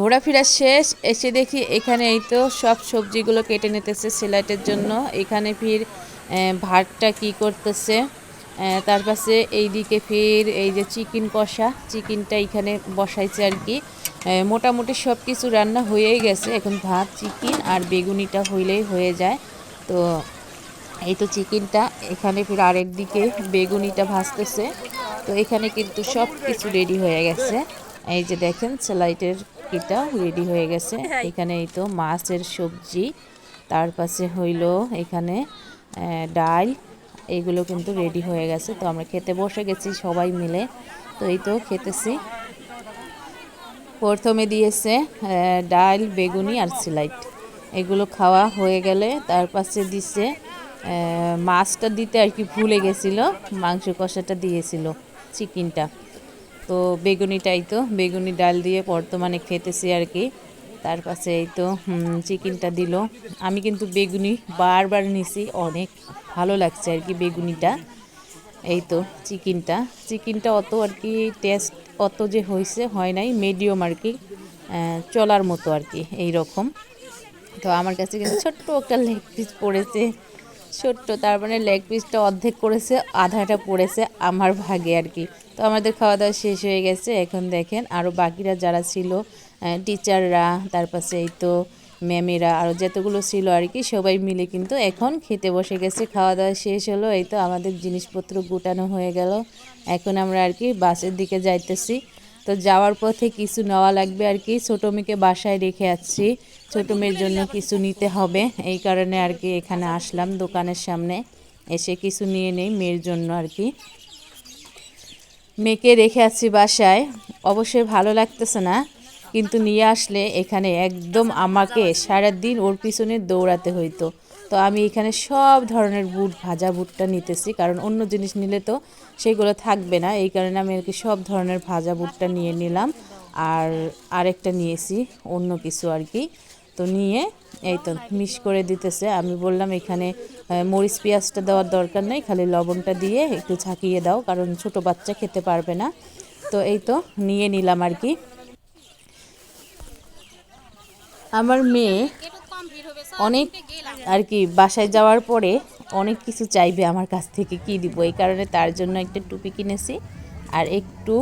ঘোরাফেরা শেষ, এসে দেখি এখানে এই তো সব সবজিগুলো কেটে নিতেছে সিলাইটের জন্য। এখানে ফির ভাতটা কি করতেছে, তার পাশে এইদিকে ফির এই যে চিকেন কষা, চিকেনটা এখানে বসাইছে আর কি। মোটামুটি সব কিছু রান্না হয়েই গেছে, এখন ভাত চিকেন আর বেগুনিটা হইলেই হয়ে যায়। তো এই তো চিকেনটা এখানে, ফির আরেক দিকে বেগুনিটা ভাজতেছে। তো এখানে কিন্তু সব কিছু রেডি হয়ে গেছে। এই যে দেখেন স্যালাইটের কিটা রেডি হয়ে গেছে। এখানে এই তো মাছের সবজি, তার পাশে হইল এখানে ডাল, এইগুলো কিন্তু রেডি হয়ে গেছে। তো আমরা খেতে বসে গেছি সবাই মিলে। তো এই তো খেতেছি। প্রথমে দিয়েছে ডাল, বেগুনি আর স্যালাইড, এগুলো খাওয়া হয়ে গেলে তার পাশে দিছে মাছটা দিতে আর কি ভুলে গেছিল, মাংস কষাটা দিয়েছিল চিকেনটা। তো বেগুনিটাই তো বেগুনি ডাল দিয়ে বর্তমানে খেতেছি আর কি। তার পাশে এই তো চিকেনটা দিল। আমি কিন্তু বেগুনি বারবার নিছি, অনেক ভালো লাগছে আর কি বেগুনিটা। এই তো চিকেনটা অত আর কি টেস্ট অত যে হয়েছে হয় নাই, মিডিয়াম আর কি, চলার মতো আর কি এই রকম। তো আমার কাছে কিন্তু ছোট্ট একটা লেগ পিস পড়েছে, ছোট্ট, তার মানে লেগ পিসটা অর্ধেক করেছে, আধাটা পড়েছে আমার ভাগে আর কি। তো আমাদের খাওয়া দাওয়া শেষ হয়ে গেছে। এখন দেখেন আরও বাকিরা যারা ছিল, টিচাররা, তার পাশে এই তো ম্যামেরা, আরও যতগুলো ছিল আর কি, সবাই মিলে কিন্তু এখন খেতে বসে গেছে। খাওয়া দাওয়া শেষ হলো, এই তো আমাদের জিনিসপত্র গুটানো হয়ে গেল। এখন আমরা আর কি বাসের দিকে যাইতেছি। তো যাওয়ার পথে কিছু নেওয়া লাগবে আর কি, ছোটো মেয়েকে বাসায় রেখে আসছি, ছোটো মেয়ের জন্য কিছু নিতে হবে, এই কারণে আর কি এখানে আসলাম দোকানের সামনে, এসে কিছু নিয়ে নেই মেয়ের জন্য আর কি। মেয়েকে রেখে আসছি বাসায়, অবশ্যই ভালো লাগতেছে না, কিন্তু নিয়ে আসলে এখানে একদম আমাকে সারাদিন ওর পিছনে দৌড়াতে হইতো। তো আমি এখানে সব ধরনের বুট, ভাজা বুটটা নিতেছি, কারণ অন্য জিনিস নিলে তো সেগুলো থাকবে না, এই কারণে আমি আর কি সব ধরনের ভাজা বুটটা নিয়ে নিলাম। আর আরেকটা নিয়েছি অন্য কিছু আর কি। তো নিয়ে এই তো মিক্স করে দিতেছে। আমি বললাম এখানে মরিচ পেঁয়াজটা দেওয়ার দরকার নেই, খালি লবণটা দিয়ে একটু ঝাঁকিয়ে দাও, কারণ ছোট বাচ্চা খেতে পারবে না। তো এই তো নিয়ে নিলাম আর কি। আমার মেয়ে অনেক আর কি বাসায় যাওয়ার পরে অনেক কিছু চাইবে আমার কাছ থেকে, কি দিব, এই কারণে তার জন্য একটা টুপি কিনেছি আর একটু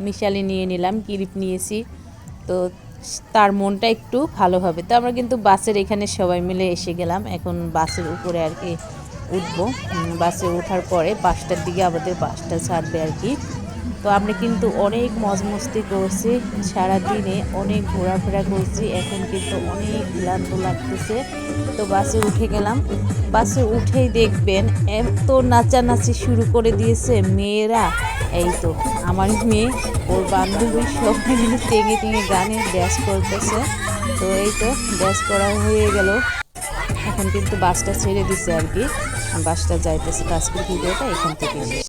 মিশালি নিয়ে নিলাম, কিলিপ নিয়েছি। তো তার মনটা একটু ভালো হবে। তো আমরা কিন্তু বাসের এখানে সবাই মিলে এসে গেলাম, এখন বাসের উপরে আর কি উঠবো। বাসে ওঠার পরে 5টার দিকে আমাদের বাসটা ছাড়বে আর কি। তো আমরা কিন্তু অনেক মজ মস্তি করছি, সারাদিনে অনেক ঘোরাফেরা করছি, এখন কিন্তু অনেক ক্লান্ত লাগতেছে। তো বাসে উঠে গেলাম। বাসে উঠেই দেখবেন এত নাচানাচি শুরু করে দিয়েছে মেয়েরা। এই তো আমার মেয়ে, ওর বান্ধবী সবাই মিলে টেঙে টেঙে গানে ড্যান্স করতেছে। তো এই তো ড্যান্স করা হয়ে গেল, এখন কিন্তু বাসটা ছেড়ে দিছে আর কি, বাসটা যাইতেছে। আজকের ভিডিওটা এখান থেকে শেষ।